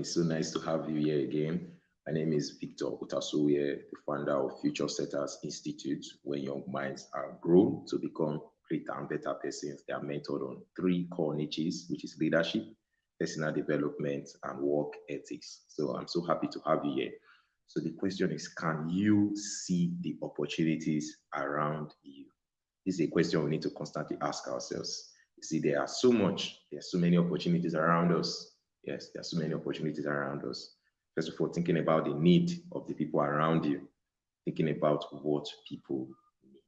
It's so nice to have you here again. My name is Victor Utasuye, the founder of Future Setters Institute, where young minds are grown to become greater and better persons. They are mentored on three core niches, which is leadership, personal development, and work ethics. So I'm so happy to have you here. So the question is, can you see the opportunities around you? This is a question we need to constantly ask ourselves. You see, there are so many opportunities around us. Yes, there are so many opportunities around us. First of all, thinking about the need of the people around you, thinking about what people need.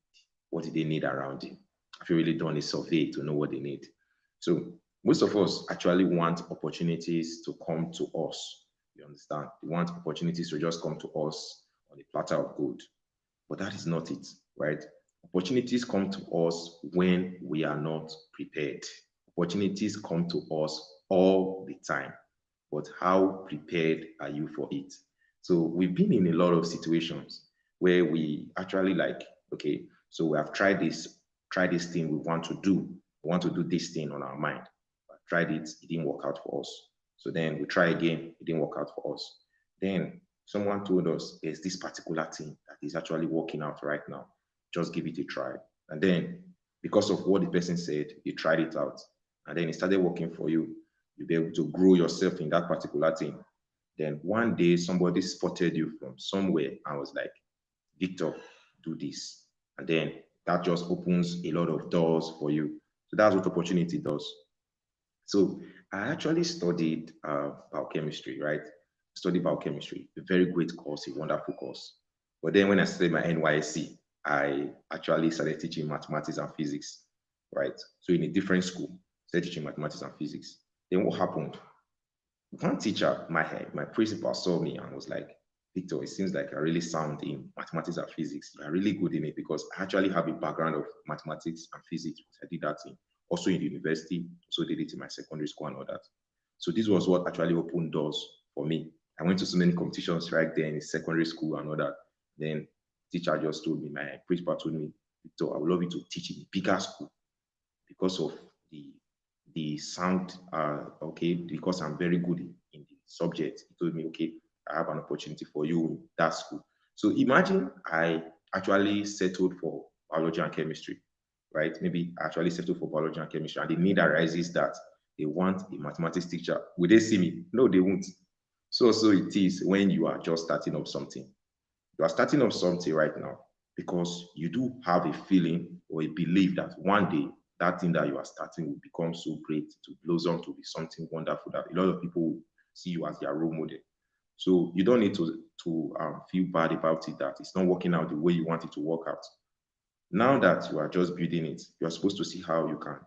What do they need around you? Have you really done a survey to know what they need? So most of us actually want opportunities to come to us. You understand? We want opportunities to just come to us on a platter of gold. But that is not it, right? Opportunities come to us when we are not prepared. Opportunities come to us all the time, but how prepared are you for it? So we've been in a lot of situations where we actually like, okay, so we have tried this thing we want to do. We want to do this thing on our mind. We tried it didn't work out for us. So then we try again, it didn't work out for us. Then someone told us there's this particular thing that is actually working out right now. Just give it a try. And then because of what the person said, you tried it out. And then it started working for you. You'll be able to grow yourself in that particular thing. Then one day somebody spotted you from somewhere and was like, Victor, do this. And then that just opens a lot of doors for you. So that's what opportunity does. So I actually studied biochemistry, right? Studied biochemistry, a very great course, a wonderful course. But then when I studied my NYSC, I actually started teaching mathematics and physics, right? So in a different school, started teaching mathematics and physics. Then what happened? One teacher, my principal saw me and was like, Victor, it seems like you're really sound in mathematics and physics. You're really good in it because I actually have a background of mathematics and physics. I did that in also in the university, also did it in my secondary school and all that. So this was what actually opened doors for me. I went to so many competitions right there in secondary school and all that. Then teacher just told me, my principal told me, Victor, I would love you to teach in a bigger school because of the sound, okay, because I'm very good in the subject. He told me, okay, I have an opportunity for you in that school. So imagine I actually settled for biology and chemistry, right? Maybe I actually settled for biology and chemistry, and the need arises that they want a mathematics teacher. Will they see me? No, they won't. So it is when you are just starting up something. You are starting up something right now because you do have a feeling or a belief that one day that thing that you are starting will become so great, to blossom to be something wonderful that a lot of people will see you as their role model. So you don't need to feel bad about it that it's not working out the way you want it to work out. Now that you are just building it, you are supposed to see how you can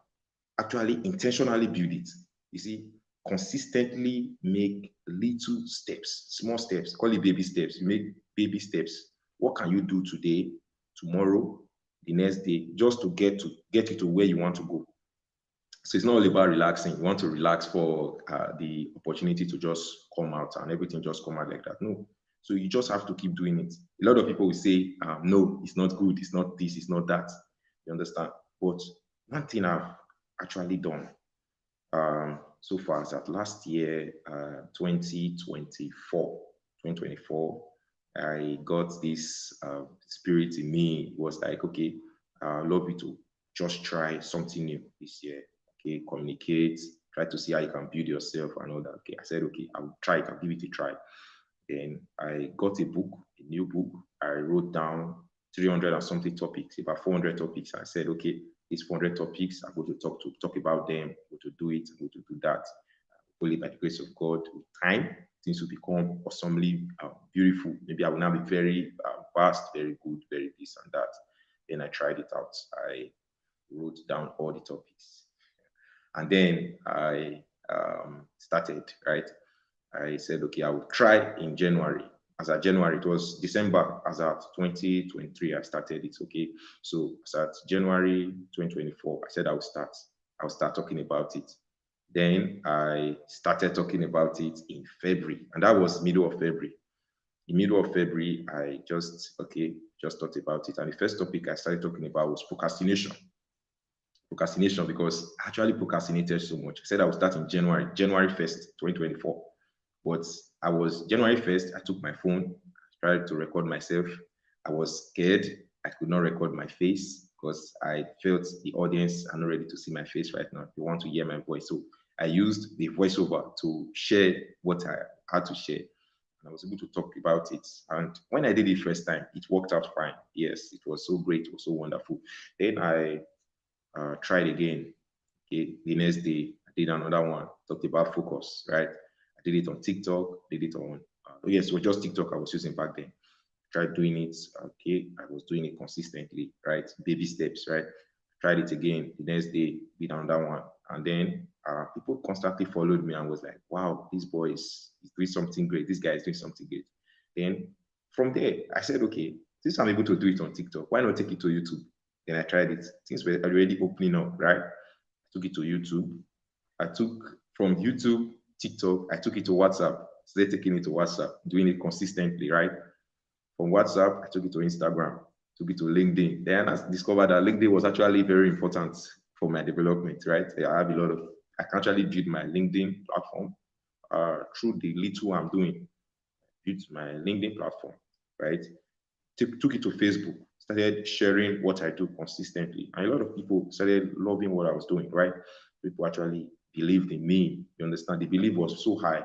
actually intentionally build it. You see, consistently make little steps, small steps, call it baby steps. You make baby steps. What can you do today, tomorrow, the next day, just to get you to where you want to go? So it's not all about relaxing. You want to relax for the opportunity to just come out and everything just come out like that. No. So you just have to keep doing it. A lot of people will say, no, it's not good. It's not this. It's not that. You understand? But one thing I've actually done so far is that last year, 2024, I got this spirit in me. It was like, okay, I'd love you to just try something new this year. Okay, communicate, try to see how you can build yourself and all that. Okay, I said, okay, I'll try it, I'll give it a try. Then I got a book, a new book. I wrote down 300 and something topics, about 400 topics. I said, okay, these 400 topics, I'm going to talk about them, I'm going to do it, I'm going to do that. Only by the grace of God, with time, things will become awesomely beautiful. Maybe I will now be very vast, very good, very this and that. Then I tried it out. I wrote down all the topics. And then I started, right? I said, okay, I will try in January. As at January, it was December, as at 2023, I started it, okay? So as at January 2024, I said I'll start talking about it. Then I started talking about it in February, and that was middle of February. In middle of February, I just thought about it. And the first topic I started talking about was procrastination. Because I actually procrastinated so much. I said I would start in January 1st, 2024. But I was January 1st, I took my phone, tried to record myself. I was scared. I could not record my face because I felt the audience are not ready to see my face right now. They want to hear my voice. So I used the voiceover to share what I had to share. And I was able to talk about it. And when I did it first time, it worked out fine. Yes, it was so great. It was so wonderful. Then I tried again. Okay, the next day, I did another one, talked about focus, right? I did it on TikTok, did it on, yes, it was just TikTok I was using back then. Tried doing it, okay, I was doing it consistently, right? Baby steps, right? Tried it again, the next day, did another one. And then people constantly followed me and was like, wow, this boy is doing something great. This guy is doing something great. Then from there, I said, okay, since I'm able to do it on TikTok, why not take it to YouTube? Then I tried it. Things were already opening up, right? I took it to YouTube. I took from YouTube, TikTok, I took it to WhatsApp. Started taking it to WhatsApp, doing it consistently, right? From WhatsApp, I took it to Instagram, took it to LinkedIn. Then I discovered that LinkedIn was actually very important for my development, right? I have a lot of, I can actually build my LinkedIn platform through the little I'm doing, built my LinkedIn platform, right? Took it to Facebook, started sharing what I do consistently. And a lot of people started loving what I was doing, right? People actually believed in me. You understand? The belief was so high.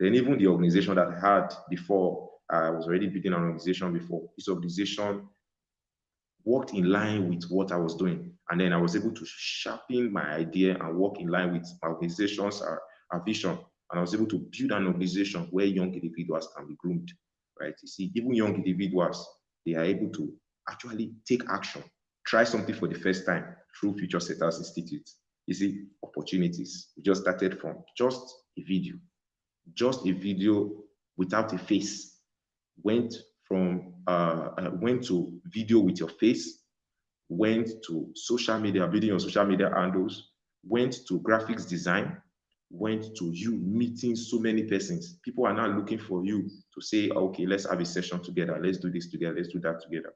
Then even the organization that I had before, I was already building an organization before. This organization worked in line with what I was doing. And then I was able to sharpen my idea and work in line with my organization's vision. And I was able to build an organization where young individuals can be groomed, right? You see, even young individuals, they are able to actually take action, try something for the first time through Future Setters Institute. You see, opportunities. We just started from just a video without a face, went went to video with your face, went to social media, building your social media handles, went to graphics design, went to you meeting so many persons. People are now looking for you to say, okay, let's have a session together. Let's do this together. Let's do that together.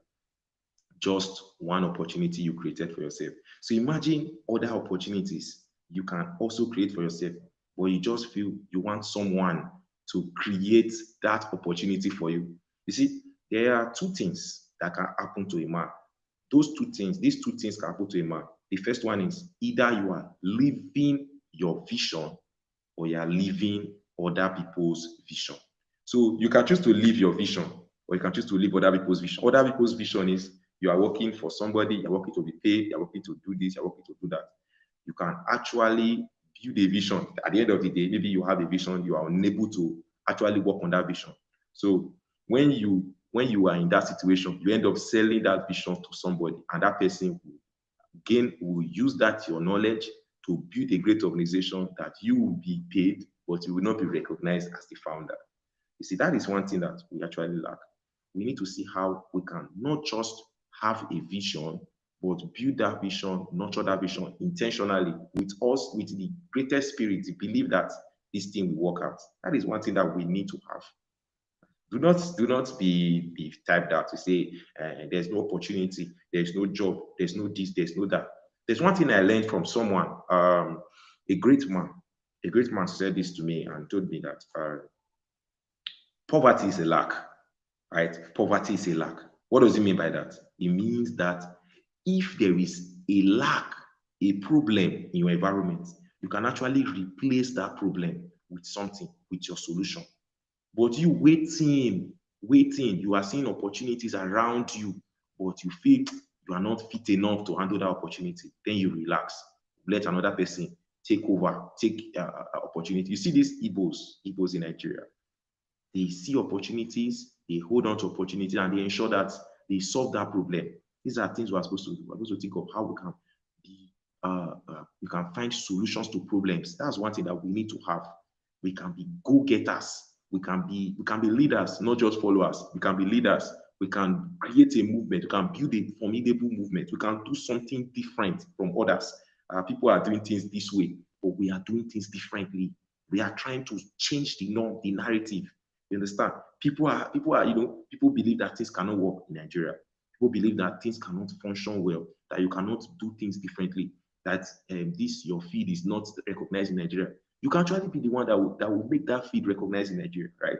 Just one opportunity you created for yourself. So imagine other opportunities you can also create for yourself, but you just feel you want someone to create that opportunity for you. You see, there are two things that can happen to a man. These two things can happen to a man. The first one is either you are living your vision or you are living other people's vision. So you can choose to live your vision or you can choose to live other people's vision. Other people's vision is you are working for somebody, you're working to be paid, you're working to do this, you're working to do that. You can actually build a vision. At the end of the day, maybe you have a vision, you are unable to actually work on that vision. So when you are in that situation, you end up selling that vision to somebody, and that person will use that your knowledge to build a great organization that you will be paid, but you will not be recognized as the founder. You see, that is one thing that we actually lack. We need to see how we can not just have a vision, but build that vision, nurture that vision intentionally with us, with the greatest spirit, to believe that this thing will work out. That is one thing that we need to have. Do not be typed out to say there's no opportunity, there's no job, there's no this, there's no that. There's one thing I learned from someone, a great man. A great man said this to me and told me that poverty is a lack, right? Poverty is a lack. What does it mean by that? It means that if there is a lack, a problem in your environment, you can actually replace that problem with something, with your solution. But you waiting, you are seeing opportunities around you, but you feel you are not fit enough to handle that opportunity. Then you relax, let another person take over, take opportunity. You see these Igbos in Nigeria, they see opportunities, they hold on to opportunities, and they ensure that they solve that problem. These are things we're supposed to do. We're supposed to think of how we can be, we can find solutions to problems. That's one thing that we need to have. We can be go-getters. We can be leaders, not just followers. We can be leaders. We can create a movement. We can build a formidable movement. We can do something different from others. People are doing things this way, but we are doing things differently. We are trying to change the norm, the narrative. You understand? People believe that things cannot work in Nigeria. People believe that things cannot function well, that you cannot do things differently, that this your field is not recognized in Nigeria. You can actually be the one that will make that field recognized in Nigeria, right?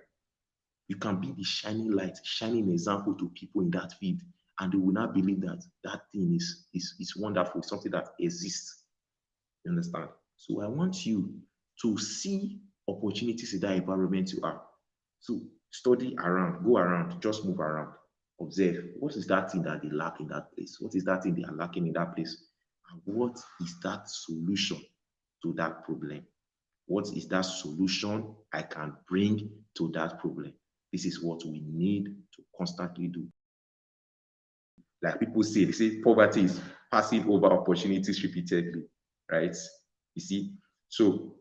You can be the shining light, shining example to people in that field, and they will not believe that that thing is wonderful, something that exists. You understand? So I want you to see opportunities in that environment you are. So study around, go around, just move around, observe. What is that thing that they lack in that place? What is that thing they are lacking in that place? And what is that solution to that problem? What is that solution I can bring to that problem? This is what we need to constantly do. Like people say, they say poverty is passing over opportunities repeatedly, right? You see, so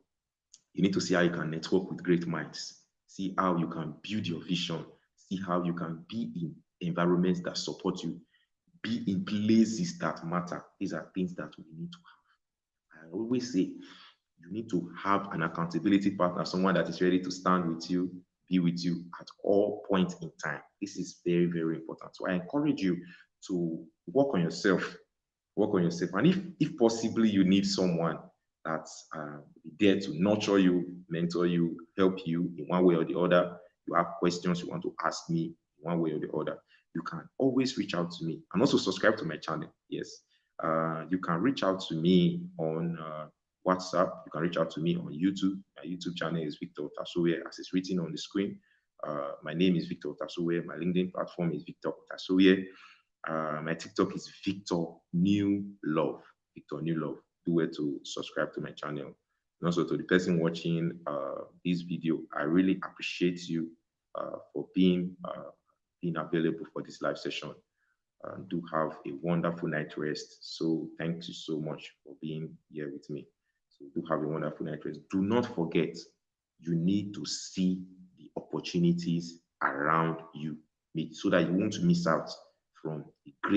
you need to see how you can network with great minds, see how you can build your vision, see how you can be in environments that support you, be in places that matter. These are things that we need to have. I always say you need to have an accountability partner, someone that is ready to stand with you, be with you at all points in time. This is very, very important. So I encourage you to work on yourself, work on yourself. And if possibly you need someone that's there to nurture you, mentor you, help you in one way or the other, you have questions you want to ask me in one way or the other, you can always reach out to me. And also subscribe to my channel. Yes. You can reach out to me on WhatsApp. You can reach out to me on YouTube. My YouTube channel is Victor Otasowie, as it's written on the screen. My name is Victor Otasowie. My LinkedIn platform is Victor Otasowie. My TikTok is Victor New Love. Victor New Love. Do well to subscribe to my channel. And also to the person watching this video, I really appreciate you for being available for this live session. Do have a wonderful night rest. So thank you so much for being here with me. So do have a wonderful night rest. Do not forget, you need to see the opportunities around you so that you won't miss out from the great